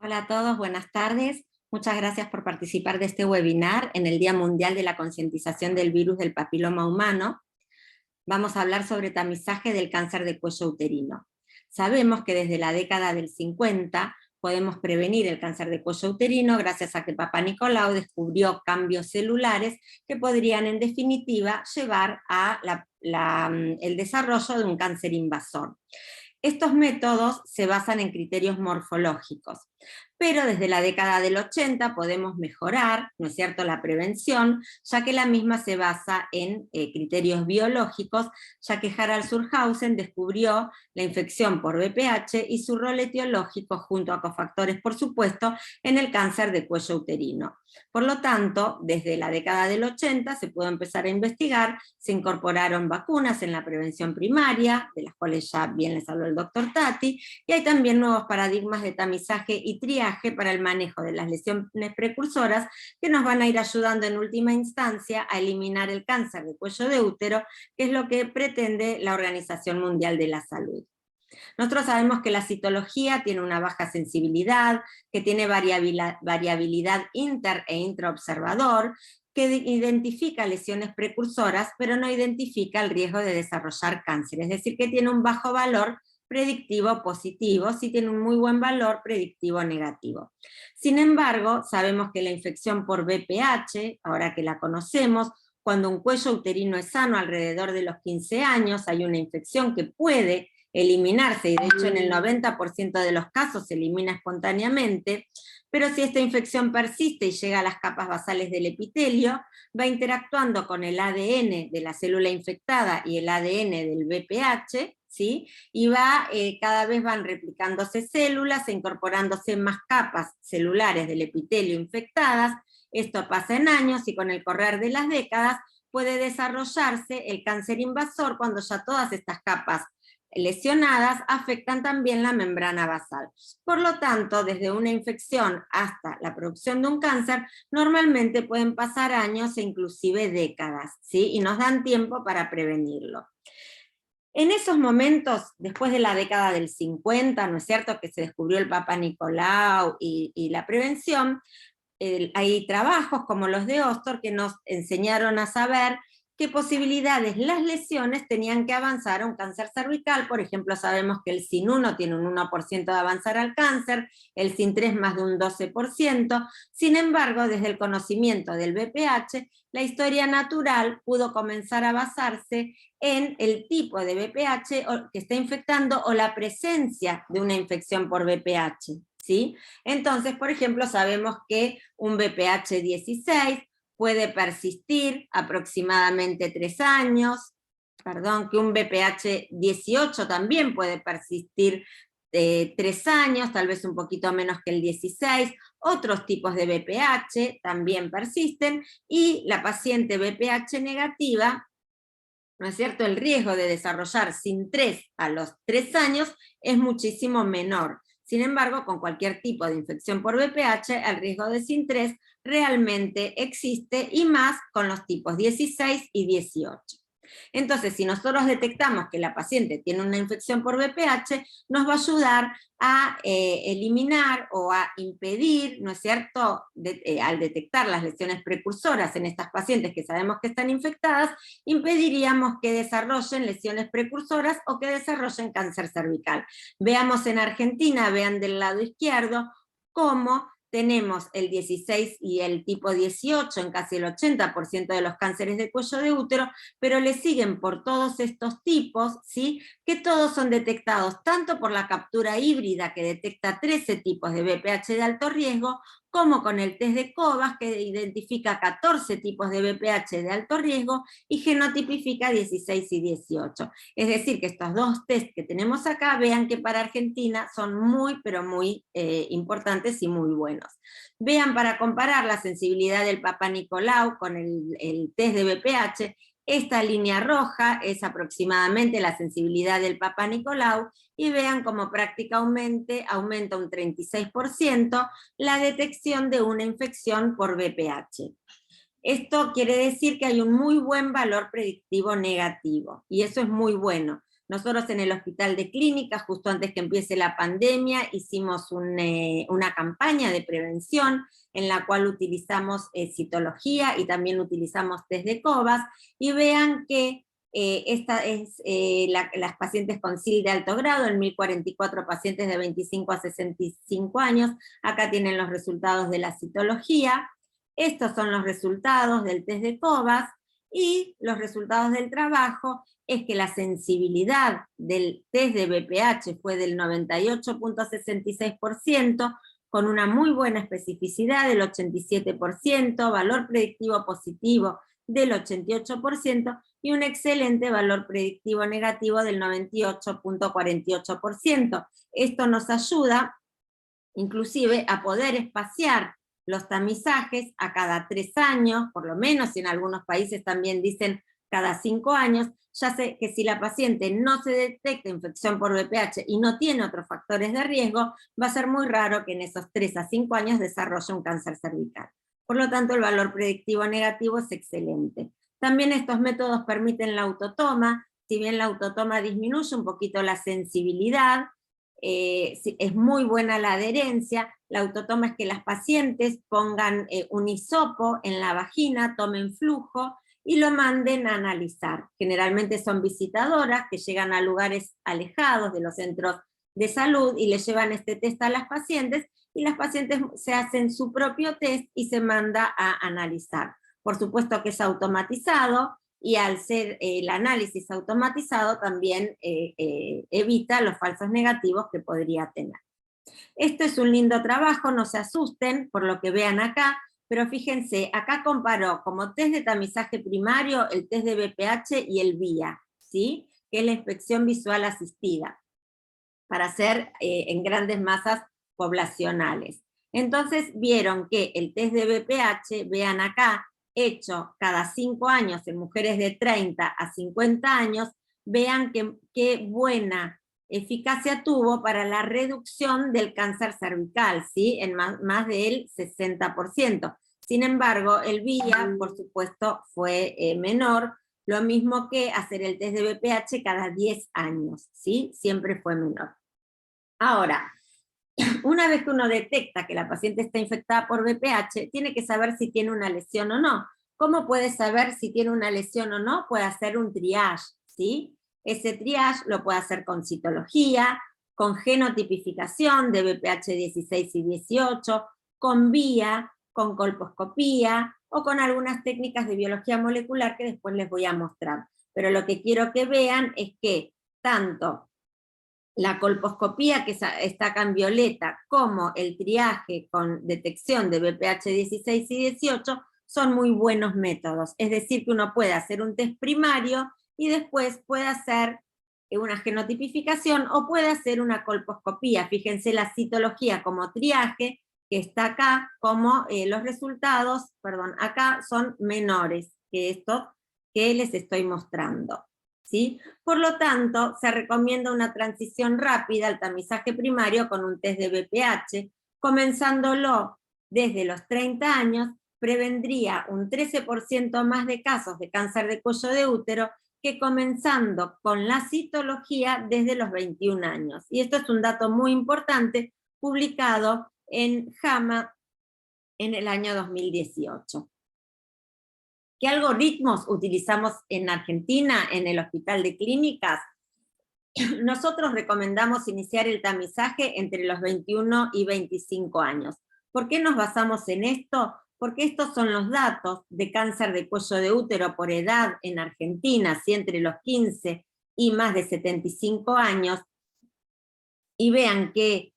Hola a todos, buenas tardes. Muchas gracias por participar de este webinar en el Día Mundial de la Concientización del Virus del Papiloma Humano. Vamos a hablar sobre tamizaje del cáncer de cuello uterino. Sabemos que desde la década del 50 podemos prevenir el cáncer de cuello uterino gracias a que Papá Nicolau descubrió cambios celulares que podrían en definitiva llevar a el desarrollo de un cáncer invasor. Estos métodos se basan en criterios morfológicos, pero desde la década del 80 podemos mejorar, ¿no es cierto?, la prevención, ya que la misma se basa en criterios biológicos, ya que Harald Surhausen descubrió la infección por VPH y su rol etiológico, junto a cofactores, por supuesto, en el cáncer de cuello uterino. Por lo tanto, desde la década del 80 se pudo empezar a investigar, se incorporaron vacunas en la prevención primaria, de las cuales ya bien les habló el doctor Tati, y hay también nuevos paradigmas de tamizaje y triaje para el manejo de las lesiones precursoras que nos van a ir ayudando en última instancia a eliminar el cáncer de cuello de útero, que es lo que pretende la Organización Mundial de la Salud. Nosotros sabemos que la citología tiene una baja sensibilidad, que tiene variabilidad inter e intraobservador, que identifica lesiones precursoras, pero no identifica el riesgo de desarrollar cáncer, es decir, que tiene un bajo valor predictivo positivo, sí tiene un muy buen valor predictivo negativo. Sin embargo, sabemos que la infección por VPH, ahora que la conocemos, cuando un cuello uterino es sano alrededor de los 15 años, hay una infección que puede eliminarse, y de hecho en el 90% de los casos se elimina espontáneamente, pero si esta infección persiste y llega a las capas basales del epitelio, va interactuando con el ADN de la célula infectada y el ADN del VPH, ¿sí? Y cada vez van replicándose células e incorporándose más capas celulares del epitelio infectadas. Esto pasa en años y con el correr de las décadas puede desarrollarse el cáncer invasor cuando ya todas estas capas lesionadas afectan también la membrana basal. Por lo tanto, desde una infección hasta la producción de un cáncer, normalmente pueden pasar años e inclusive décadas, ¿sí? Y nos dan tiempo para prevenirlo. En esos momentos, después de la década del 50, ¿no es cierto?, que se descubrió el Papá Nicolau y la prevención, hay trabajos como los de Ostor que nos enseñaron a saber qué posibilidades las lesiones tenían que avanzar a un cáncer cervical. Por ejemplo, sabemos que el SIN1 tiene un 1% de avanzar al cáncer, el SIN3 más de un 12%. Sin embargo, desde el conocimiento del VPH, la historia natural pudo comenzar a basarse en el tipo de VPH que está infectando o la presencia de una infección por VPH, ¿sí? Entonces, por ejemplo, sabemos que un VPH 16 puede persistir aproximadamente 3 años, que un VPH 18 también puede persistir 3 años, tal vez un poquito menos que el 16, otros tipos de VPH también persisten, y la paciente VPH negativa, ¿no es cierto?, el riesgo de desarrollar SIN3 a los 3 años es muchísimo menor. Sin embargo, con cualquier tipo de infección por VPH, el riesgo de SIN3 realmente existe, y más con los tipos 16 y 18. Entonces, si nosotros detectamos que la paciente tiene una infección por VPH, nos va a ayudar a eliminar o a impedir, ¿no es cierto?, al detectar las lesiones precursoras en estas pacientes que sabemos que están infectadas, impediríamos que desarrollen lesiones precursoras o que desarrollen cáncer cervical. Veamos en Argentina, vean del lado izquierdo, cómo tenemos el 16 y el tipo 18 en casi el 80% de los cánceres de cuello de útero, pero le siguen por todos estos tipos, ¿sí?, que todos son detectados tanto por la captura híbrida, que detecta 13 tipos de VPH de alto riesgo, como con el test de Covas, que identifica 14 tipos de VPH de alto riesgo y genotipifica 16 y 18. Es decir, que estos dos test que tenemos acá, vean que para Argentina son muy, pero muy importantes y muy buenos. Vean, para comparar la sensibilidad del Papá Nicolau con el test de VPH, esta línea roja es aproximadamente la sensibilidad del Papá Nicolau, y vean cómo prácticamente aumenta un 36% la detección de una infección por VPH. Esto quiere decir que hay un muy buen valor predictivo negativo, y eso es muy bueno. Nosotros en el Hospital de Clínicas, justo antes que empiece la pandemia, hicimos una campaña de prevención en la cual utilizamos citología y también utilizamos test de Covas, y vean que esta es las pacientes con SIL de alto grado, en 1044 pacientes de 25 a 65 años, acá tienen los resultados de la citología, estos son los resultados del test de Covas, y los resultados del trabajo es que la sensibilidad del test de BPH fue del 98.66%, con una muy buena especificidad del 87%, valor predictivo positivo del 88%, y un excelente valor predictivo negativo del 98.48%. Esto nos ayuda inclusive a poder espaciar los tamizajes a cada 3 años, por lo menos, y en algunos países también dicen cada 5 años, ya sé que si la paciente no se detecta infección por VPH y no tiene otros factores de riesgo, va a ser muy raro que en esos 3 a 5 años desarrolle un cáncer cervical. Por lo tanto, el valor predictivo negativo es excelente. También estos métodos permiten la autotoma, si bien la autotoma disminuye un poquito la sensibilidad, es muy buena la adherencia. La autotoma es que las pacientes pongan un hisopo en la vagina, tomen flujo y lo manden a analizar. Generalmente son visitadoras que llegan a lugares alejados de los centros de salud y le llevan este test a las pacientes, y las pacientes se hacen su propio test y se manda a analizar. Por supuesto que es automatizado, y al ser el análisis automatizado también evita los falsos negativos que podría tener. Esto es un lindo trabajo, no se asusten por lo que vean acá, pero fíjense, acá comparó como test de tamizaje primario el test de BPH y el VIA, ¿sí? Que es la inspección visual asistida, para hacer en grandes masas poblacionales. Entonces vieron que el test de BPH, vean acá, hecho cada 5 años en mujeres de 30 a 50 años, vean qué buena eficacia tuvo para la reducción del cáncer cervical, ¿sí? En más del 60%. Sin embargo, el VIA, por supuesto, fue menor, lo mismo que hacer el test de BPH cada 10 años, ¿sí? Siempre fue menor. Ahora, una vez que uno detecta que la paciente está infectada por VPH, tiene que saber si tiene una lesión o no. ¿Cómo puede saber si tiene una lesión o no? Puede hacer un triage, ¿sí? Ese triage lo puede hacer con citología, con genotipificación de VPH 16 y 18, con VIA, con colposcopía, o con algunas técnicas de biología molecular que después les voy a mostrar. Pero lo que quiero que vean es que tanto la colposcopía, que está acá en violeta, como el triaje con detección de VPH 16 y 18, son muy buenos métodos. Es decir, que uno puede hacer un test primario y después puede hacer una genotipificación o puede hacer una colposcopía. Fíjense la citología como triaje, que está acá, como los resultados, perdón, acá son menores que estos que les estoy mostrando, ¿sí? Por lo tanto, se recomienda una transición rápida al tamizaje primario con un test de BPH, comenzándolo desde los 30 años, prevendría un 13% más de casos de cáncer de cuello de útero que comenzando con la citología desde los 21 años. Y esto es un dato muy importante, publicado en JAMA en el año 2018. ¿Qué algoritmos utilizamos en Argentina, en el Hospital de Clínicas? Nosotros recomendamos iniciar el tamizaje entre los 21 y 25 años. ¿Por qué nos basamos en esto? Porque estos son los datos de cáncer de cuello de útero por edad en Argentina, ¿sí? Entre los 15 y más de 75 años, y vean que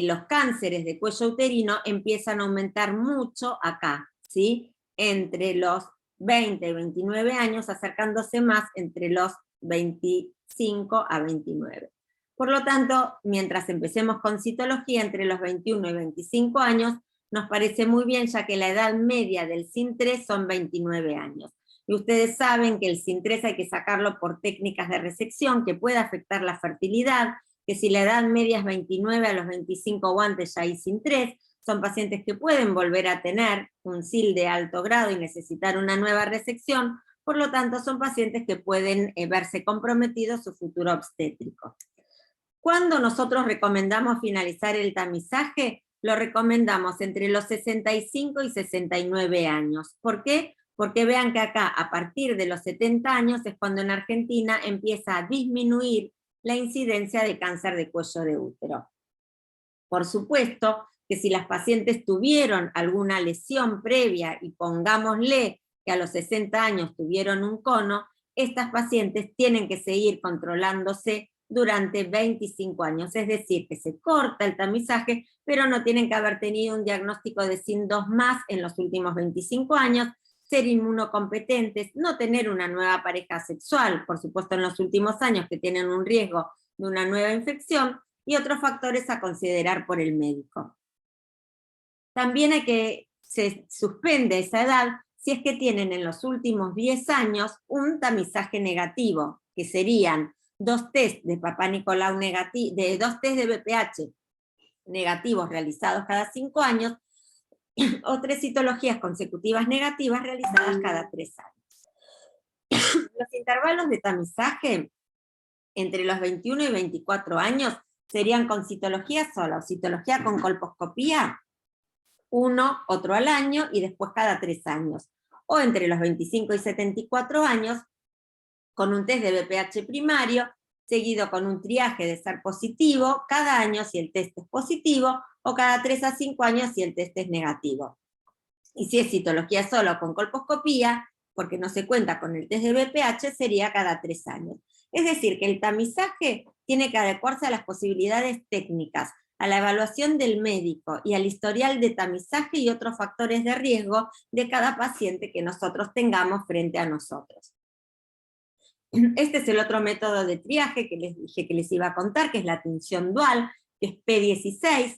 los cánceres de cuello uterino empiezan a aumentar mucho acá, ¿sí? Entre los 20 y 29 años, acercándose más entre los 25 a 29. Por lo tanto, mientras empecemos con citología entre los 21 y 25 años, nos parece muy bien, ya que la edad media del CIN3 son 29 años. Y ustedes saben que el CIN3 hay que sacarlo por técnicas de resección que puede afectar la fertilidad, que si la edad media es 29, a los 25 o antes ya hay CIN3, son pacientes que pueden volver a tener un SIL de alto grado y necesitar una nueva resección. por lo tanto son pacientes que pueden verse comprometidos su futuro obstétrico. ¿Cuándo nosotros recomendamos finalizar el tamizaje? Lo recomendamos entre los 65 y 69 años. ¿Por qué? Porque vean que acá, a partir de los 70 años, es cuando en Argentina empieza a disminuir la incidencia de cáncer de cuello de útero. Por supuesto que si las pacientes tuvieron alguna lesión previa, y pongámosle que a los 60 años tuvieron un cono, estas pacientes tienen que seguir controlándose durante 25 años, es decir, que se corta el tamizaje, pero no tienen que haber tenido un diagnóstico de SIN2 más en los últimos 25 años, ser inmunocompetentes, no tener una nueva pareja sexual, por supuesto en los últimos años que tienen un riesgo de una nueva infección, y otros factores a considerar por el médico. También hay que se suspende esa edad si es que tienen en los últimos 10 años un tamizaje negativo, que serían 2 test de Papá Nicolau negativo, de 2 test de BPH negativos realizados cada 5 años, o 3 citologías consecutivas negativas realizadas cada 3 años. Los intervalos de tamizaje entre los 21 y 24 años serían con citología sola o citología con colposcopía, uno, otro al año, y después cada 3 años. O entre los 25 y 74 años, con un test de BPH primario, seguido con un triaje de ser positivo, cada año si el test es positivo, o cada 3 a 5 años si el test es negativo. Y si es citología solo con colposcopía, porque no se cuenta con el test de BPH, sería cada 3 años. Es decir, que el tamizaje tiene que adecuarse a las posibilidades técnicas, a la evaluación del médico y al historial de tamizaje y otros factores de riesgo de cada paciente que nosotros tengamos frente a nosotros. Este es el otro método de triaje que les dije que les iba a contar, que es la tinción dual, que es P16,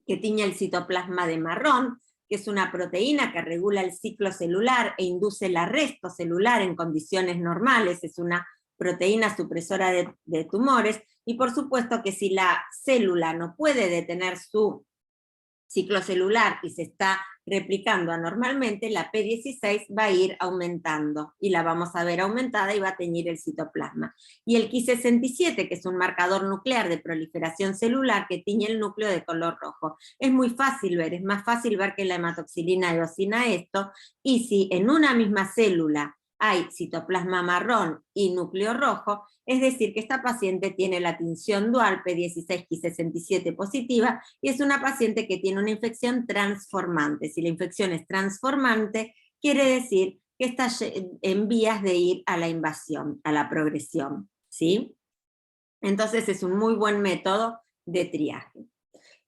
que tiñe el citoplasma de marrón, que es una proteína que regula el ciclo celular e induce el arresto celular en condiciones normales, es una proteína supresora de tumores, y por supuesto que si la célula no puede detener su ciclo celular y se está replicando anormalmente, la P16 va a ir aumentando, y la vamos a ver aumentada y va a teñir el citoplasma. Y el Ki67, que es un marcador nuclear de proliferación celular que tiñe el núcleo de color rojo. Es muy fácil ver, es más fácil ver que la hematoxilina eosina esto, y si en una misma célula hay citoplasma marrón y núcleo rojo, es decir que esta paciente tiene la tinción dual P16Ki67 positiva, y es una paciente que tiene una infección transformante. Si la infección es transformante, quiere decir que está en vías de ir a la invasión, a la progresión, ¿sí? Entonces es un muy buen método de triaje.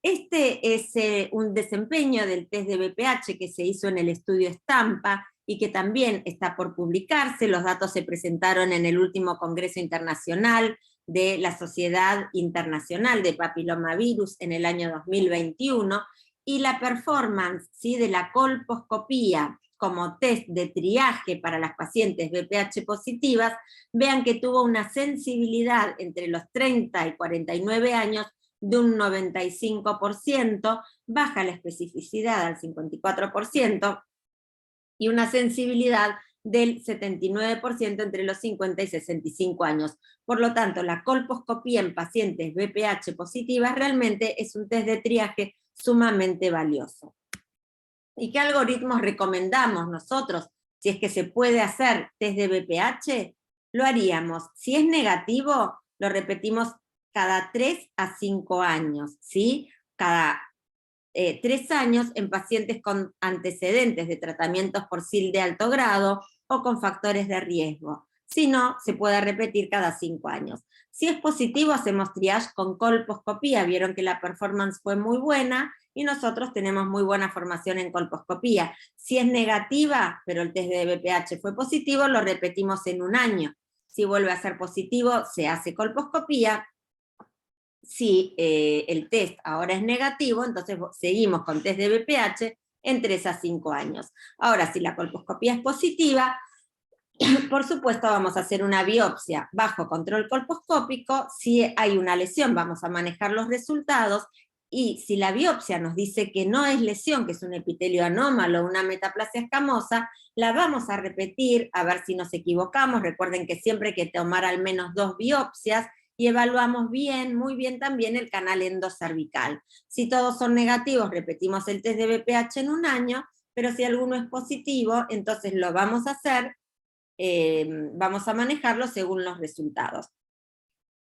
Este es un desempeño del test de BPH que se hizo en el estudio Estampa, y que también está por publicarse. Los datos se presentaron en el último Congreso Internacional de la Sociedad Internacional de Papilomavirus en el año 2021, y la performance, ¿sí?, de la colposcopía como test de triaje para las pacientes BPH positivas, vean que tuvo una sensibilidad entre los 30 y 49 años de un 95%, baja la especificidad al 54%, y una sensibilidad del 79% entre los 50 y 65 años. Por lo tanto, la colposcopía en pacientes BPH positivas realmente es un test de triaje sumamente valioso. ¿Y qué algoritmos recomendamos nosotros? Si es que se puede hacer test de BPH, lo haríamos. Si es negativo, lo repetimos cada 3 a 5 años, ¿sí? Cada 3 años en pacientes con antecedentes de tratamientos por SIL de alto grado o con factores de riesgo. Si no, se puede repetir cada 5 años. Si es positivo, hacemos triage con colposcopía. Vieron que la performance fue muy buena y nosotros tenemos muy buena formación en colposcopía. Si es negativa, pero el test de BPH fue positivo, lo repetimos en 1 año. Si vuelve a ser positivo, se hace colposcopía. Si el test ahora es negativo, entonces seguimos con test de BPH en 3 a 5 años. Ahora, si la colposcopía es positiva, por supuesto vamos a hacer una biopsia bajo control colposcópico. Si hay una lesión, vamos a manejar los resultados, y si la biopsia nos dice que no es lesión, que es un epitelio anómalo, una metaplasia escamosa, la vamos a repetir a ver si nos equivocamos. Recuerden que siempre hay que tomar al menos 2 biopsias, y evaluamos bien, muy bien también el canal endocervical. Si todos son negativos, repetimos el test de BPH en un año, pero si alguno es positivo, entonces lo vamos a hacer, vamos a manejarlo según los resultados.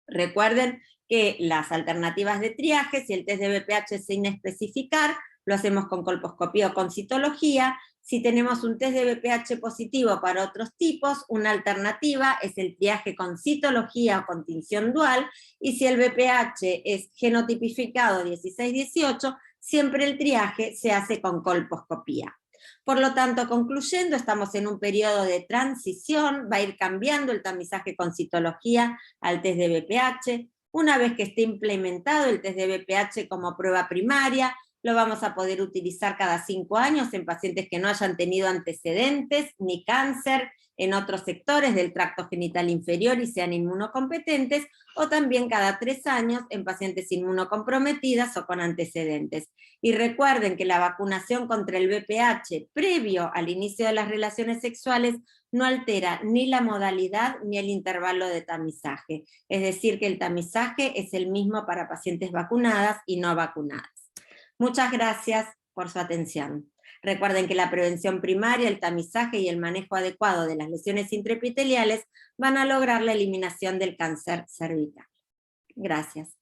Recuerden que las alternativas de triaje, si el test de BPH es sin especificar, lo hacemos con colposcopía o con citología. Si tenemos un test de BPH positivo para otros tipos, una alternativa es el triaje con citología o con tinción dual, y si el BPH es genotipificado 16-18, siempre el triaje se hace con colposcopía. Por lo tanto, concluyendo, estamos en un periodo de transición, va a ir cambiando el tamizaje con citología al test de BPH. Una vez que esté implementado el test de BPH como prueba primaria, lo vamos a poder utilizar cada 5 años en pacientes que no hayan tenido antecedentes ni cáncer en otros sectores del tracto genital inferior y sean inmunocompetentes, o también cada 3 años en pacientes inmunocomprometidas o con antecedentes. Y recuerden que la vacunación contra el VPH previo al inicio de las relaciones sexuales no altera ni la modalidad ni el intervalo de tamizaje. Es decir, que el tamizaje es el mismo para pacientes vacunadas y no vacunadas. Muchas gracias por su atención. Recuerden que la prevención primaria, el tamizaje y el manejo adecuado de las lesiones intraepiteliales van a lograr la eliminación del cáncer cervical. Gracias.